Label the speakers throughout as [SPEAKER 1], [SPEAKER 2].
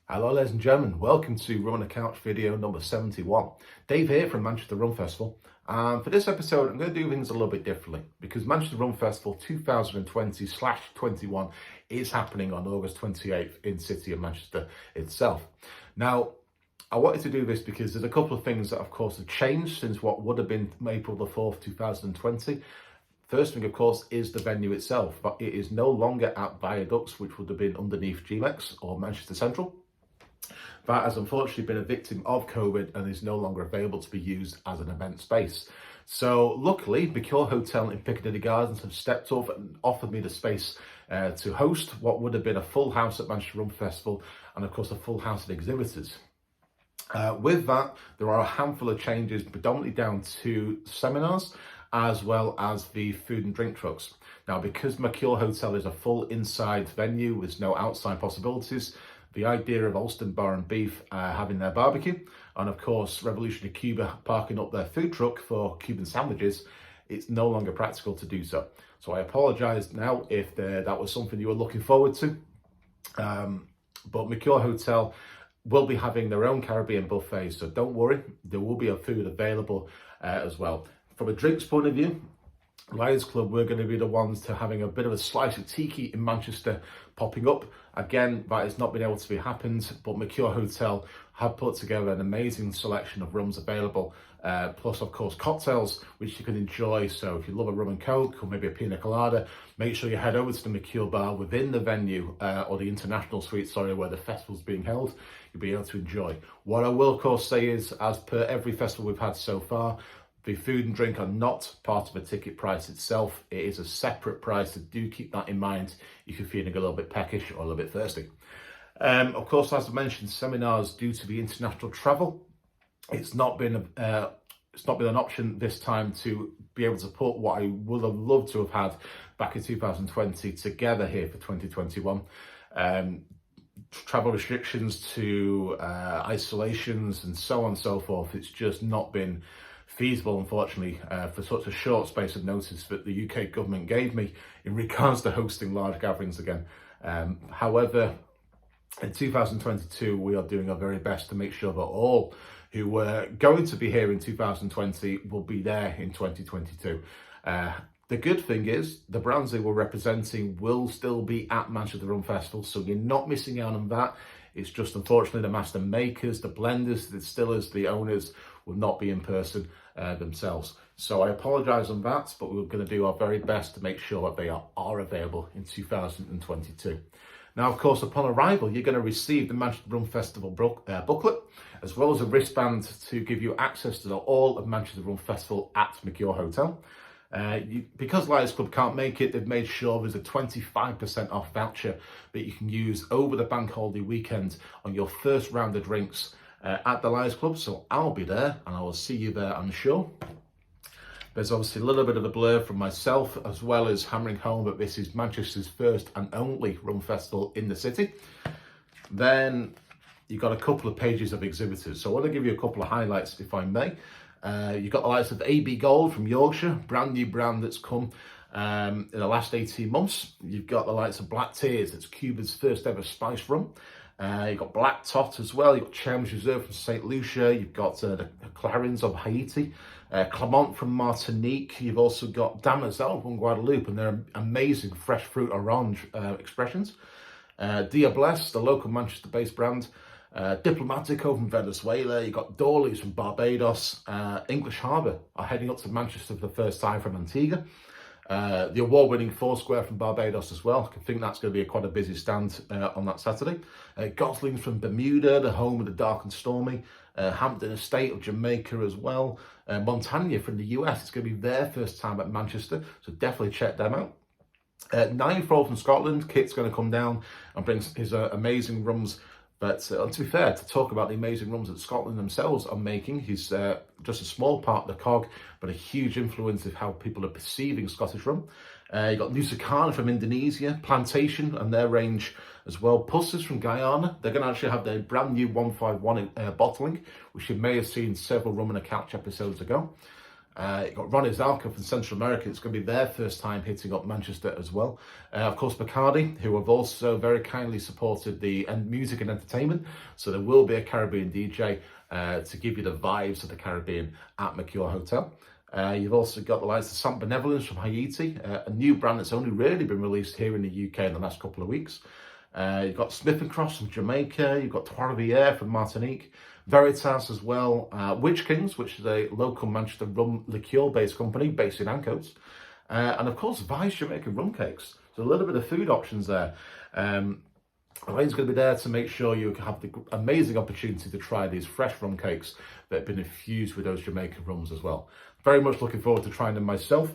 [SPEAKER 1] Hello ladies and gentlemen, welcome to Rum on the Couch video number 71. Dave here from Manchester Rum Festival, and for this episode I'm going to do things a little bit differently because Manchester Rum Festival 2020/21 is happening on August 28th in the city of Manchester itself. Now, I wanted to do this because there's a couple of things that of course have changed since what would have been April the 4th, 2020. First thing, of course, is the venue itself, but it is no longer at Viaducts, which would have been underneath GMEX or Manchester Central. That has unfortunately been a victim of COVID and is no longer available to be used as an event space. So luckily, Mercure Hotel in Piccadilly Gardens have stepped up and offered me the space to host what would have been a full house at Manchester Rum Festival and of course a full house of exhibitors. With that, there are a handful of changes predominantly down to seminars as well as the food and drink trucks. Now, because Mercure Hotel is a full inside venue with no outside possibilities, the idea of Alston Bar and Beef having their barbecue, and of course Revolutionary Cuba parking up their food truck for Cuban sandwiches, it's no longer practical to do so. So I apologise now if that was something you were looking forward to. But Mercure Hotel will be having their own Caribbean buffet, so don't worry, there will be a food available as well. From a drinks point of view, Lions Club, we're going to be the ones to having a bit of a slice of tiki in Manchester popping up. Again, that has not been able to be happened, but Mercure Hotel have put together an amazing selection of rums available, plus of course cocktails which you can enjoy. So if you love a rum and coke or maybe a pina colada, make sure you head over to the Mercure bar within the venue or the international suite, where the festival's being held. You'll be able to enjoy. What I will of course say is, as per every festival we've had so far, the food and drink are not part of a ticket price itself. It is a separate price, so do keep that in mind if you're feeling a little bit peckish or a little bit thirsty. Of course, as I mentioned, seminars due to the international travel, it's not been an option this time to be able to put what I would have loved to have had back in 2020 together here for 2021. Travel restrictions to isolations and so on and so forth, it's just not been feasible, unfortunately, for such a short space of notice that the UK government gave me in regards to hosting large gatherings again. However, in 2022, we are doing our very best to make sure that all who were going to be here in 2020 will be there in 2022. The good thing is the brands they were representing will still be at Manchester Rum Festival, so you're not missing out on that. It's just unfortunately the master makers, the blenders, the distillers, the owners will not be in person themselves. So I apologise on that, but we're going to do our very best to make sure that they are available in 2022. Now, of course, upon arrival, you're going to receive the Manchester Rum Festival booklet, as well as a wristband to give you access to all of Manchester Rum Festival at Mercure Hotel. Because Lions Club can't make it, they've made sure there's a 25% off voucher that you can use over the bank holiday weekend on your first round of drinks at the Lions Club. So I'll be there and I will see you there, I'm sure. There's obviously a little bit of a blur from myself, as well as hammering home that this is Manchester's first and only rum festival in the city. Then you've got a couple of pages of exhibitors. So I want to give you a couple of highlights, if I may. You've got the likes of AB Gold from Yorkshire, brand new brand that's come in the last 18 months. You've got the likes of Black Tears, it's Cuba's first ever spice rum. You've got Black Tot as well. You've got Chairman's Reserve from St. Lucia. You've got the Clarins of Haiti, Clermont from Martinique. You've also got Damozel from Guadeloupe, and they're amazing fresh fruit orange expressions. Dia Bless, the local Manchester-based brand. Diplomatico from Venezuela. You've got Dawley's from Barbados. English Harbour are heading up to Manchester for the first time from Antigua. The award-winning Foursquare from Barbados as well. I think that's going to be quite a busy stand on that Saturday. Goslings from Bermuda, the home of the dark and stormy. Hampton Estate of Jamaica as well. Montagna from the US, it's going to be their first time at Manchester, so definitely check them out. Ninefold from Scotland, Kit's going to come down and bring his amazing rums. But to be fair, to talk about the amazing rums that Scotland themselves are making, he's just a small part of the cog, but a huge influence of how people are perceiving Scottish rum. You've got Nusakana from Indonesia, Plantation and their range as well. Pussers from Guyana, they're going to actually have their brand new 151 bottling, which you may have seen several Rum and a Couch episodes ago. You've got Ronnie Zalka from Central America. It's going to be their first time hitting up Manchester as well. Of course, Bacardi, who have also very kindly supported the music and entertainment. So there will be a Caribbean DJ to give you the vibes of the Caribbean at Mercure Hotel. You've also got the likes of Sant Benevolence from Haiti, a new brand that's only really been released here in the UK in the last couple of weeks. You've got Smith & Cross from Jamaica, you've got Trois Rivières from Martinique, Veritas as well, Witch Kings, which is a local Manchester rum liqueur-based company based in Ancoats, and of course Vice Jamaican rum cakes. So a little bit of food options there. Elaine's going to be there to make sure you have the amazing opportunity to try these fresh rum cakes that have been infused with those Jamaican rums as well. Very much looking forward to trying them myself.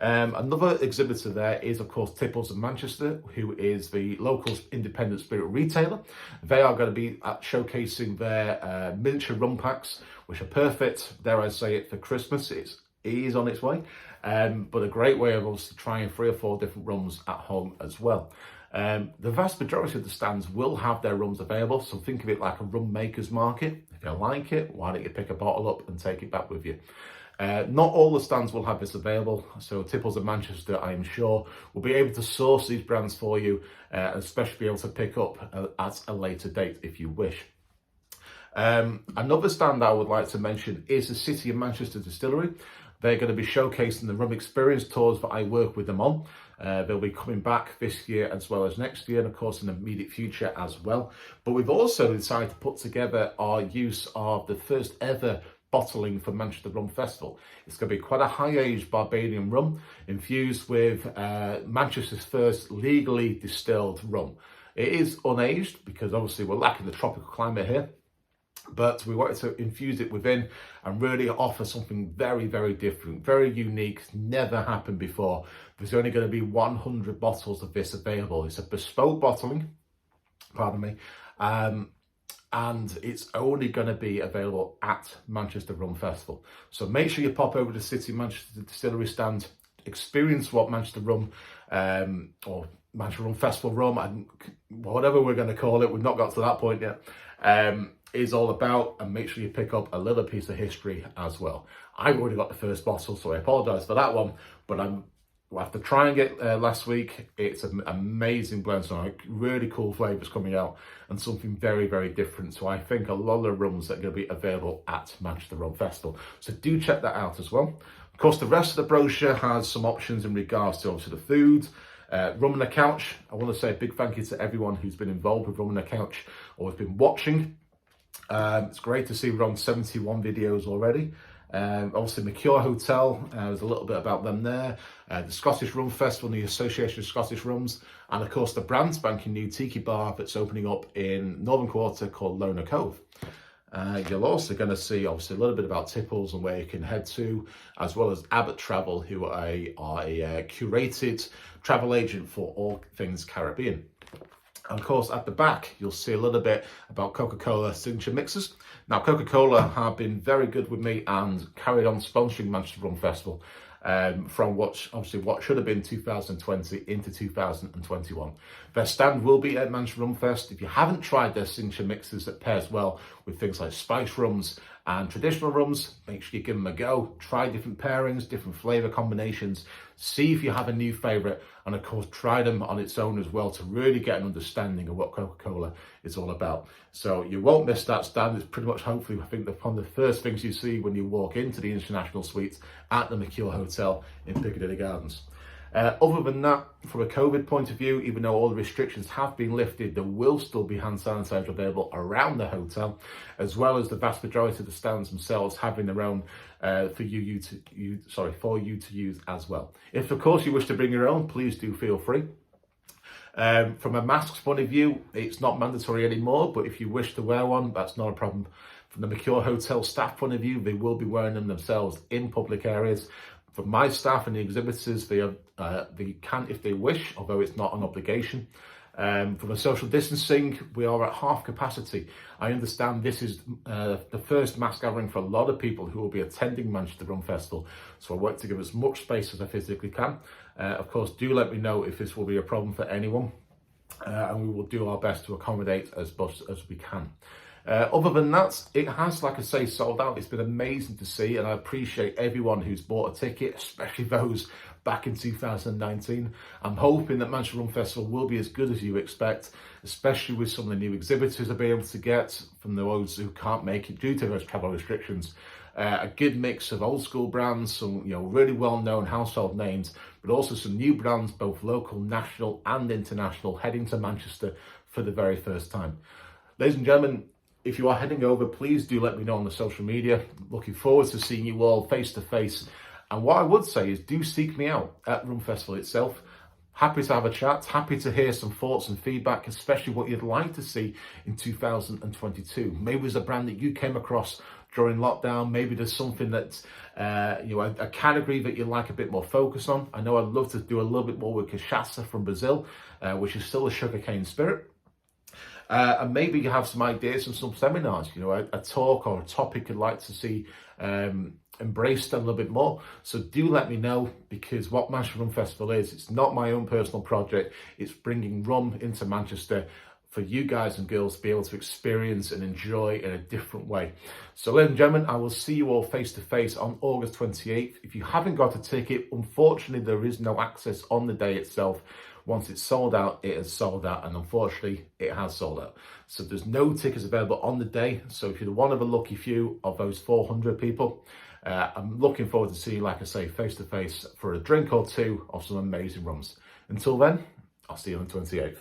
[SPEAKER 1] Another exhibitor there is, of course, Tipples of Manchester, who is the local independent spirit retailer. They are going to be showcasing their miniature rum packs, which are perfect, dare I say it, for Christmas. It is on its way, but a great way of us trying 3 or 4 different rums at home as well. The vast majority of the stands will have their rums available, so think of it like a rum maker's market. If you like it, why don't you pick a bottle up and take it back with you? Not all the stands will have this available, so Tipples of Manchester, I am sure, will be able to source these brands for you, especially be able to pick up at a later date if you wish. Another stand I would like to mention is the City of Manchester Distillery. They're going to be showcasing the rum experience tours that I work with them on. They'll be coming back this year as well as next year, and of course in the immediate future as well. But we've also decided to put together our use of the first ever bottling for Manchester Rum Festival. It's going to be quite a high-aged Barbadian rum infused with Manchester's first legally distilled rum. It is unaged because obviously we're lacking the tropical climate here, but we wanted to infuse it within and really offer something very, very different, very unique, never happened before. There's only going to be 100 bottles of this available. It's a bespoke bottling, pardon me, and it's only going to be available at Manchester Rum Festival. So make sure you pop over to the City Manchester Distillery stand, experience what Manchester Rum or Manchester Rum Festival rum, and whatever we're going to call it, we've not got to that point yet, is all about, and make sure you pick up a little piece of history as well. I've already got the first bottle, so I apologise for that one, but after trying it last week, it's an amazing blend, so really cool flavours coming out and something very, very different. So I think a lot of the rums that are going to be available at Manchester Rum Festival. So do check that out as well. Of course, the rest of the brochure has some options in regards to obviously the food, Rum on the Couch. I want to say a big thank you to everyone who's been involved with Rum on the Couch or has been watching. It's great to see we're on 71 videos already. Obviously Mercure Hotel, there's a little bit about them there. The Scottish Rum Festival and the Association of Scottish Rums, and of course the brand spanking new tiki bar that's opening up in Northern Quarter called Lona Cove. You're also going to see obviously a little bit about Tipples and where you can head to, as well as Abbott Travel, who are a curated travel agent for all things Caribbean. And of course, at the back, you'll see a little bit about Coca-Cola signature mixers. Now, Coca-Cola have been very good with me and carried on sponsoring Manchester Rum Festival from what should have been 2020 into 2021. Their stand will be at Manchester Rum Fest. If you haven't tried their signature mixers that pairs well with things like spice rums and traditional rums, make sure you give them a go. Try different pairings, different flavour combinations. See if you have a new favourite, and of course try them on its own as well to really get an understanding of what Coca-Cola is all about. So you won't miss that stand. It's pretty much, hopefully, I think, one of the first things you see when you walk into the International Suites at the Mercure Hotel in Piccadilly Gardens. Other than that, from a COVID point of view, even though all the restrictions have been lifted, there will still be hand sanitizer available around the hotel, as well as the vast majority of the stands themselves having their own for you to use as well. If of course you wish to bring your own, please do feel free. From a masks point of view, it's not mandatory anymore, but if you wish to wear one, that's not a problem. From the Mercure Hotel staff point of view, they will be wearing them themselves in public areas. For my staff and the exhibitors, they can if they wish, although it's not an obligation. From a social distancing, we are at half capacity. I understand this is the first mass gathering for a lot of people who will be attending Manchester Rum Festival, so I want to give as much space as I physically can. Of course, do let me know if this will be a problem for anyone, and we will do our best to accommodate as much as we can. Other than that, it has, like I say, sold out. It's been amazing to see, and I appreciate everyone who's bought a ticket, especially those back in 2019. I'm hoping that Manchester Rum Festival will be as good as you expect, especially with some of the new exhibitors I'll be able to get from those who can't make it due to those travel restrictions. A good mix of old school brands, some really well-known household names, but also some new brands, both local, national and international, heading to Manchester for the very first time. Ladies and gentlemen, if you are heading over, please do let me know on the social media. Looking forward to seeing you all face to face. And what I would say is do seek me out at Rum Festival itself. Happy to have a chat, happy to hear some thoughts and feedback, especially what you'd like to see in 2022. Maybe there's a brand that you came across during lockdown. Maybe there's something that, a category that you'd like a bit more focus on. I know I'd love to do a little bit more with cachaça from Brazil, which is still a sugarcane spirit. And maybe you have some ideas from some seminars, a talk or a topic you'd like to see embraced a little bit more. So do let me know, because what Manchester Rum Festival is, it's not my own personal project. It's bringing rum into Manchester for you guys and girls to be able to experience and enjoy in a different way. So ladies and gentlemen, I will see you all face to face on August 28th. If you haven't got a ticket, unfortunately there is no access on the day itself. Once it's sold out, it has sold out, and unfortunately it has sold out. So there's no tickets available on the day. So if you're one of the lucky few of those 400 people, I'm looking forward to seeing you, like I say, face to face for a drink or two of some amazing rums. Until then, I'll see you on the 28th.